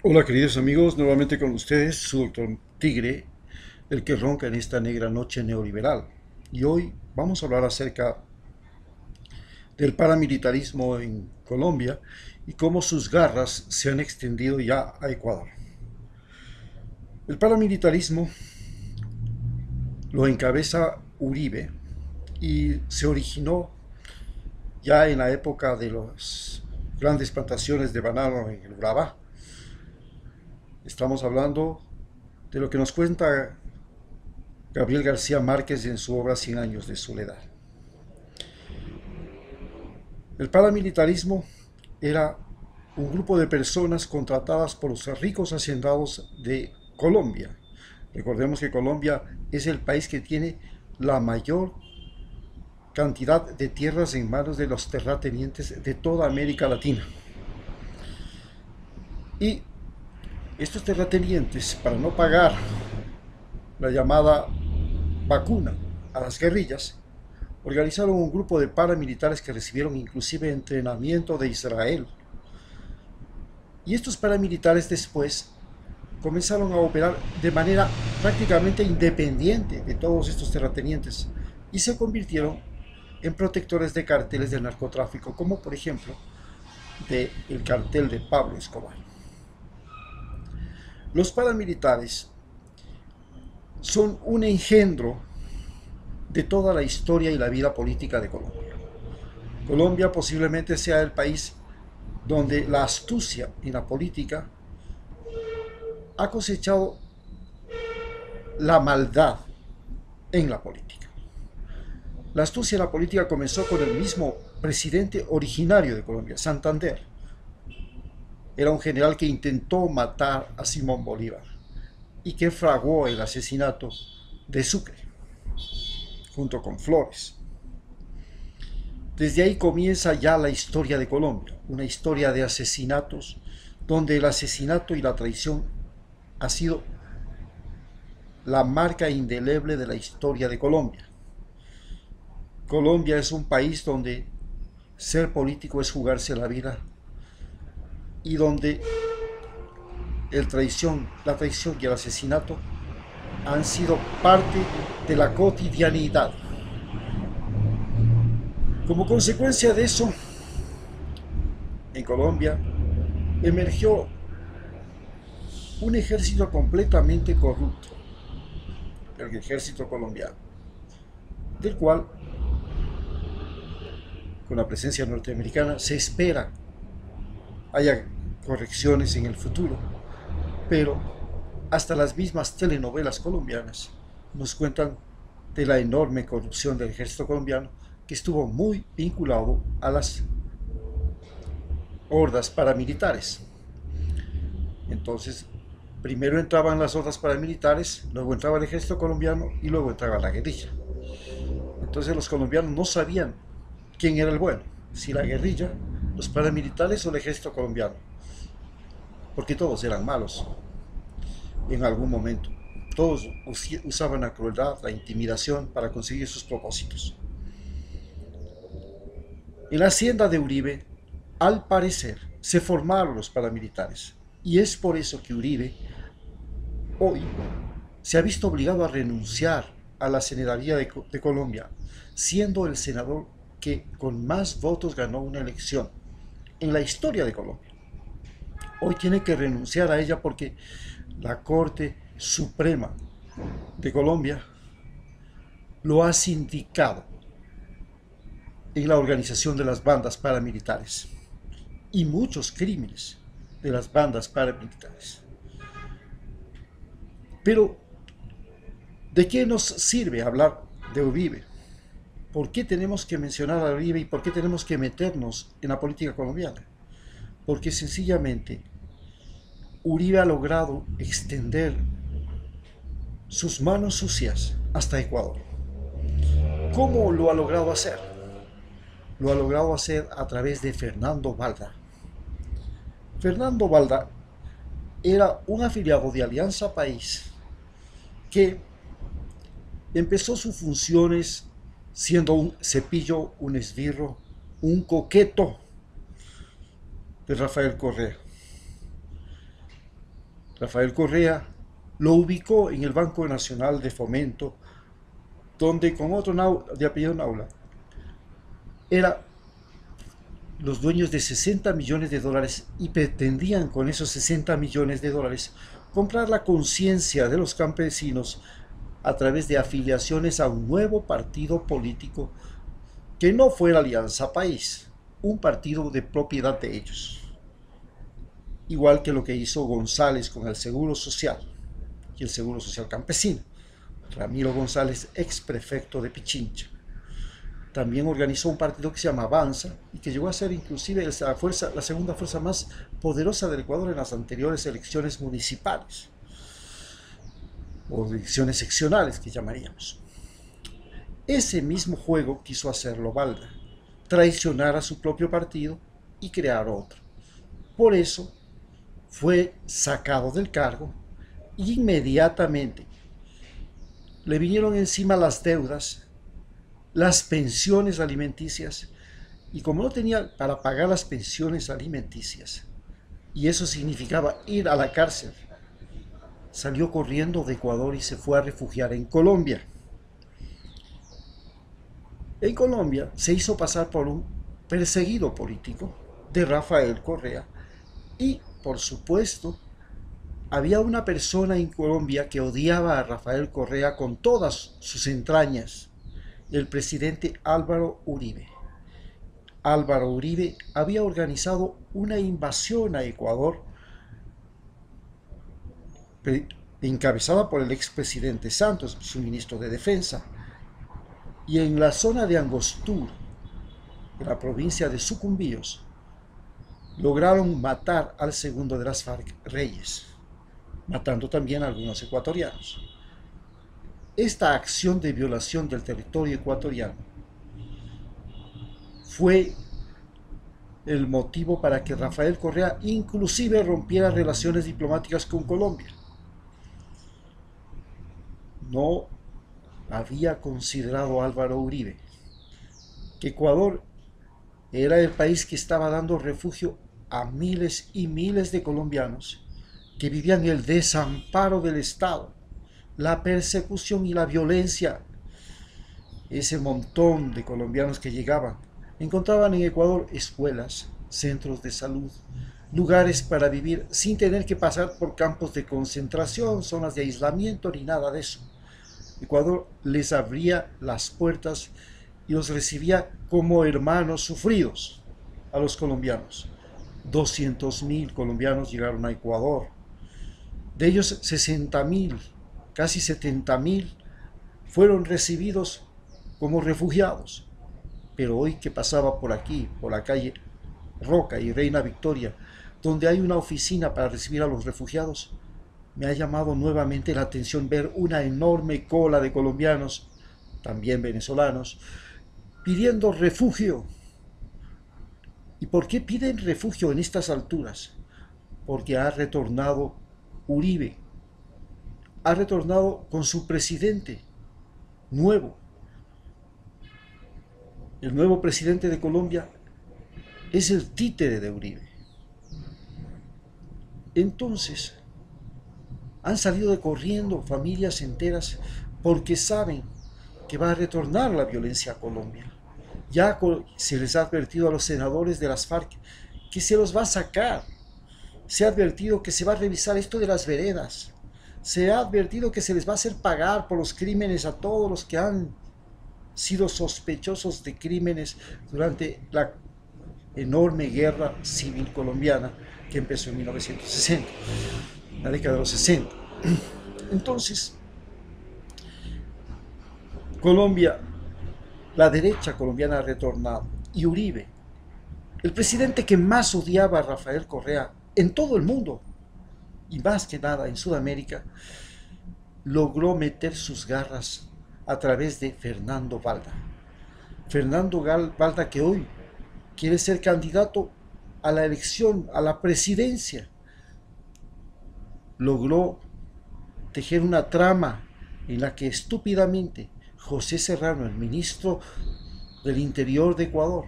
Hola queridos amigos, nuevamente con ustedes, su doctor Tigre, el que ronca en esta negra noche neoliberal. Y hoy vamos a hablar acerca del paramilitarismo en Colombia y cómo sus garras se han extendido ya a Ecuador. El paramilitarismo lo encabeza Uribe y se originó ya en la época de las grandes plantaciones de banano en el Urabá. Estamos hablando de lo que nos cuenta Gabriel García Márquez en su obra Cien años de soledad. El paramilitarismo era un grupo de personas contratadas por los ricos hacendados de Colombia. Recordemos que Colombia es el país que tiene la mayor cantidad de tierras en manos de los terratenientes de toda América Latina. Y estos terratenientes, para no pagar la llamada vacuna a las guerrillas, organizaron un grupo de paramilitares que recibieron inclusive entrenamiento de Israel. Y estos paramilitares después comenzaron a operar de manera prácticamente independiente de todos estos terratenientes y se convirtieron en protectores de carteles del narcotráfico, como por ejemplo del cartel de Pablo Escobar. Los paramilitares son un engendro de toda la historia y la vida política de Colombia. Colombia posiblemente sea el país donde la astucia en la política ha cosechado la maldad en la política. La astucia en la política comenzó con el mismo presidente originario de Colombia, Santander. Era un general que intentó matar a Simón Bolívar y que fraguó el asesinato de Sucre, junto con Flores. Desde ahí comienza ya la historia de Colombia, una historia de asesinatos donde el asesinato y la traición ha sido la marca indeleble de la historia de Colombia. Colombia es un país donde ser político es jugarse la vida y donde la traición y el asesinato han sido parte de la cotidianidad. Como consecuencia de eso, en Colombia emergió un ejército completamente corrupto, el ejército colombiano, del cual, con la presencia norteamericana, se espera haya correcciones en el futuro, pero hasta las mismas telenovelas colombianas nos cuentan de la enorme corrupción del ejército colombiano que estuvo muy vinculado a las hordas paramilitares. Entonces, primero entraban las hordas paramilitares, luego entraba el ejército colombiano y luego entraba la guerrilla. Entonces los colombianos no sabían quién era el bueno, si la guerrilla, los paramilitares o el ejército colombiano, porque todos eran malos en algún momento. Todos usaban la crueldad, la intimidación para conseguir sus propósitos. En la hacienda de Uribe, al parecer, se formaron los paramilitares. Y es por eso que Uribe hoy se ha visto obligado a renunciar a la senaduría de Colombia, siendo el senador que con más votos ganó una elección en la historia de Colombia. Hoy tiene que renunciar a ella porque la Corte Suprema de Colombia lo ha sindicado en la organización de las bandas paramilitares y muchos crímenes de las bandas paramilitares. Pero, ¿de qué nos sirve hablar de Uribe? ¿Por qué tenemos que mencionar a Uribe y por qué tenemos que meternos en la política colombiana? Porque sencillamente Uribe ha logrado extender sus manos sucias hasta Ecuador. ¿Cómo lo ha logrado hacer? Lo ha logrado hacer a través de Fernando Valda. Fernando Valda era un afiliado de Alianza País que empezó sus funciones siendo un cepillo, un esbirro, un coqueto de Rafael Correa. Rafael Correa lo ubicó en el Banco Nacional de Fomento, donde con otro de apellido Naula era los dueños de 60 millones de dólares y pretendían con esos 60 millones de dólares comprar la conciencia de los campesinos a través de afiliaciones a un nuevo partido político que no fuera Alianza País, un partido de propiedad de ellos. Igual que lo que hizo González con el Seguro Social y el Seguro Social Campesino. Ramiro González, ex prefecto de Pichincha. También organizó un partido que se llama Avanza y que llegó a ser inclusive la segunda fuerza más poderosa del Ecuador en las anteriores elecciones municipales o elecciones seccionales que llamaríamos. Ese mismo juego quiso hacerlo Balda, traicionar a su propio partido y crear otro. Por eso fue sacado del cargo e inmediatamente le vinieron encima las deudas, las pensiones alimenticias, y como no tenía para pagar las pensiones alimenticias, y eso significaba ir a la cárcel, salió corriendo de Ecuador y se fue a refugiar en Colombia. En Colombia se hizo pasar por un perseguido político de Rafael Correa y, por supuesto, había una persona en Colombia que odiaba a Rafael Correa con todas sus entrañas, el presidente Álvaro Uribe. Álvaro Uribe había organizado una invasión a Ecuador encabezada por el expresidente Santos, su ministro de Defensa, y en la zona de Angostura, en la provincia de Sucumbíos, lograron matar al segundo de las FARC, Reyes, matando también a algunos ecuatorianos. Esta acción de violación del territorio ecuatoriano fue el motivo para que Rafael Correa inclusive rompiera relaciones diplomáticas con Colombia. No había considerado Álvaro Uribe que Ecuador era el país que estaba dando refugio a miles y miles de colombianos que vivían el desamparo del Estado, la persecución y la violencia. Ese montón de colombianos que llegaban encontraban en Ecuador escuelas, centros de salud, lugares para vivir sin tener que pasar por campos de concentración, zonas de aislamiento ni nada de eso. Ecuador les abría las puertas y los recibía como hermanos sufridos a los colombianos. 200.000 colombianos llegaron a Ecuador. De ellos 60.000, casi 70.000 fueron recibidos como refugiados. Pero hoy que pasaba por aquí, por la calle Roca y Reina Victoria, donde hay una oficina para recibir a los refugiados, me ha llamado nuevamente la atención ver una enorme cola de colombianos, también venezolanos, pidiendo refugio. ¿Y por qué piden refugio en estas alturas? Porque ha retornado Uribe, ha retornado con su presidente nuevo. El nuevo presidente de Colombia es el títere de Uribe. Entonces, han salido corriendo familias enteras porque saben que va a retornar la violencia a Colombia. Ya se les ha advertido a los senadores de las FARC que se los va a sacar. Se ha advertido que se va a revisar esto de las veredas. Se ha advertido que se les va a hacer pagar por los crímenes a todos los que han sido sospechosos de crímenes durante la enorme guerra civil colombiana que empezó en 1960, la década de los 60. Entonces, Colombia, la derecha colombiana ha retornado, y Uribe, el presidente que más odiaba a Rafael Correa en todo el mundo, y más que nada en Sudamérica, logró meter sus garras a través de Fernando Balda. Fernando Balda, que hoy quiere ser candidato a la elección, a la presidencia, logró tejer una trama en la que estúpidamente José Serrano, el ministro del Interior de Ecuador,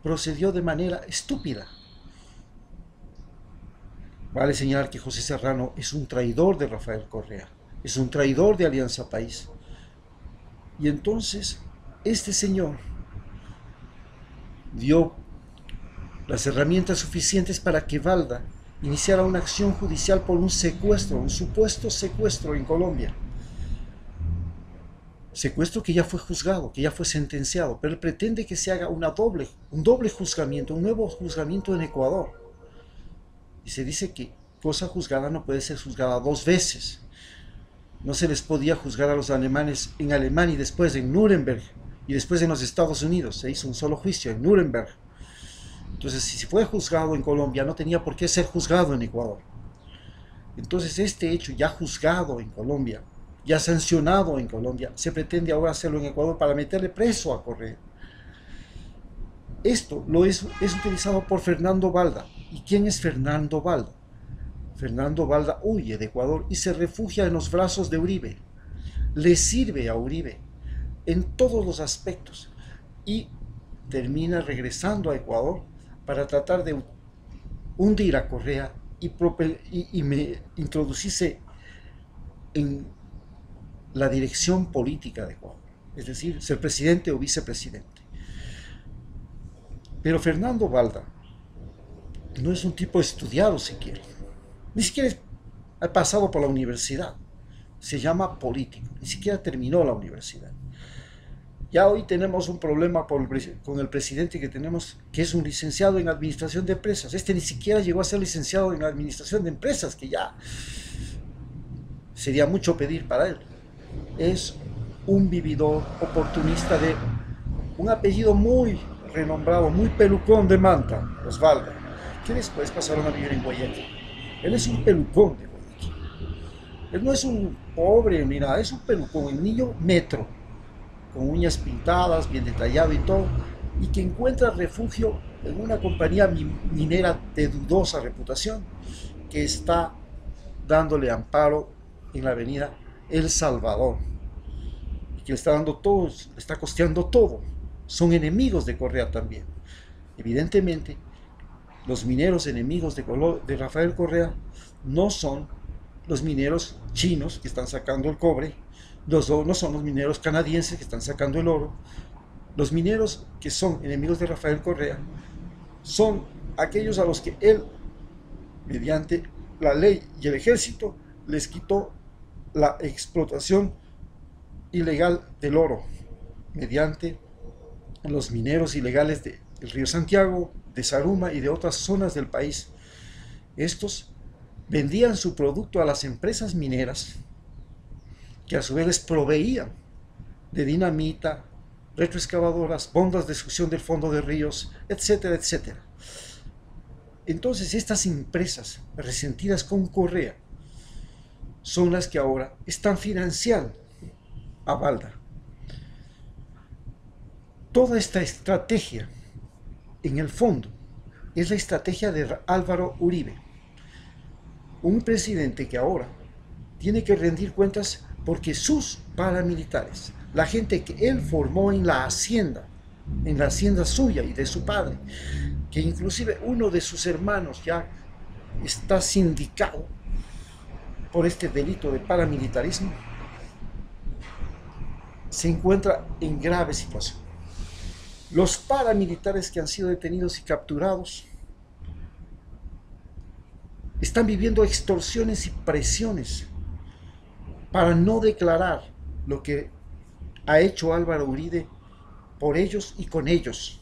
procedió de manera estúpida. Vale señalar que José Serrano es un traidor de Rafael Correa, es un traidor de Alianza País. Y entonces, este señor dio las herramientas suficientes para que Balda iniciara una acción judicial por un secuestro, un supuesto secuestro en Colombia. Secuestro que ya fue juzgado, que ya fue sentenciado, pero él pretende que se haga un doble juzgamiento, un nuevo juzgamiento en Ecuador. Y se dice que cosa juzgada no puede ser juzgada dos veces. No se les podía juzgar a los alemanes en Alemania y después en Nuremberg y después en los Estados Unidos. Se hizo un solo juicio en Nuremberg. Entonces, si fue juzgado en Colombia, no tenía por qué ser juzgado en Ecuador. Entonces, este hecho ya juzgado en Colombia, ya sancionado en Colombia, se pretende ahora hacerlo en Ecuador para meterle preso a Correa. Esto es utilizado por Fernando Balda. ¿Y quién es Fernando Balda? Fernando Balda huye de Ecuador y se refugia en los brazos de Uribe. Le sirve a Uribe en todos los aspectos y termina regresando a Ecuador para tratar de hundir a Correa y introducirse en la dirección política de Ecuador, es decir, ser presidente o vicepresidente. Pero Fernando Balda no es un tipo estudiado siquiera, ni siquiera ha pasado por la universidad, se llama político, ni siquiera terminó la universidad. Ya hoy tenemos un problema con el presidente que tenemos, que es un licenciado en administración de empresas. Este ni siquiera llegó a ser licenciado en administración de empresas, que ya sería mucho pedir para él. Es un vividor oportunista de un apellido muy renombrado, muy pelucón de Manta, Osvaldo, que después pasaron a vivir en Guayaquil. Él es un pelucón de Guayaquil. Él no es un pobre ni nada, es un pelucón, un niño metro, con uñas pintadas, bien detallado y todo, y que encuentra refugio en una compañía minera de dudosa reputación que está dándole amparo en la avenida El Salvador, y que le está dando todo, le está costeando todo. Son enemigos de Correa también. Evidentemente, los mineros enemigos de Rafael Correa no son los mineros chinos que están sacando el cobre, no son los mineros canadienses que están sacando el oro. Los mineros que son enemigos de Rafael Correa son aquellos a los que él, mediante la ley y el ejército, les quitó la explotación ilegal del oro, mediante los mineros ilegales del río Santiago, de Zaruma y de otras zonas del país. Estos vendían su producto a las empresas mineras, que a su vez les proveían de dinamita, retroexcavadoras, bombas de succión del fondo de ríos, etcétera, etcétera. Entonces estas empresas resentidas con Correa son las que ahora están financiando a Balda. Toda esta estrategia, en el fondo, es la estrategia de Álvaro Uribe, un presidente que ahora tiene que rendir cuentas porque sus paramilitares, la gente que él formó en la hacienda suya y de su padre, que inclusive uno de sus hermanos ya está sindicado por este delito de paramilitarismo, se encuentra en grave situación. Los paramilitares que han sido detenidos y capturados están viviendo extorsiones y presiones para no declarar lo que ha hecho Álvaro Uribe por ellos y con ellos.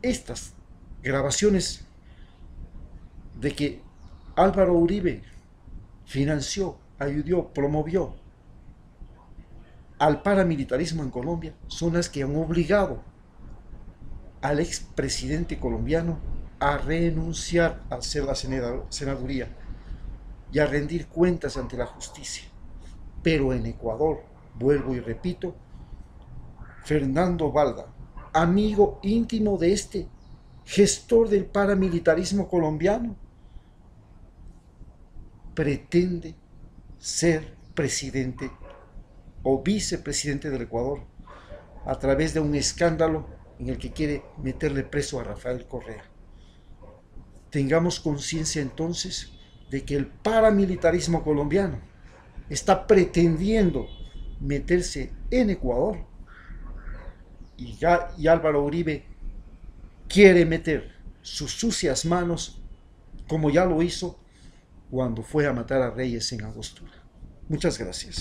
Estas grabaciones de que Álvaro Uribe financió, ayudó, promovió al paramilitarismo en Colombia son las que han obligado al expresidente colombiano a renunciar a ser la senaduría y a rendir cuentas ante la justicia. Pero en Ecuador, vuelvo y repito, Fernando Balda, amigo íntimo de este gestor del paramilitarismo colombiano, pretende ser presidente o vicepresidente del Ecuador a través de un escándalo en el que quiere meterle preso a Rafael Correa. Tengamos conciencia entonces de que el paramilitarismo colombiano está pretendiendo meterse en Ecuador y Álvaro Uribe quiere meter sus sucias manos como ya lo hizo cuando fue a matar a Reyes en Angostura. Muchas gracias.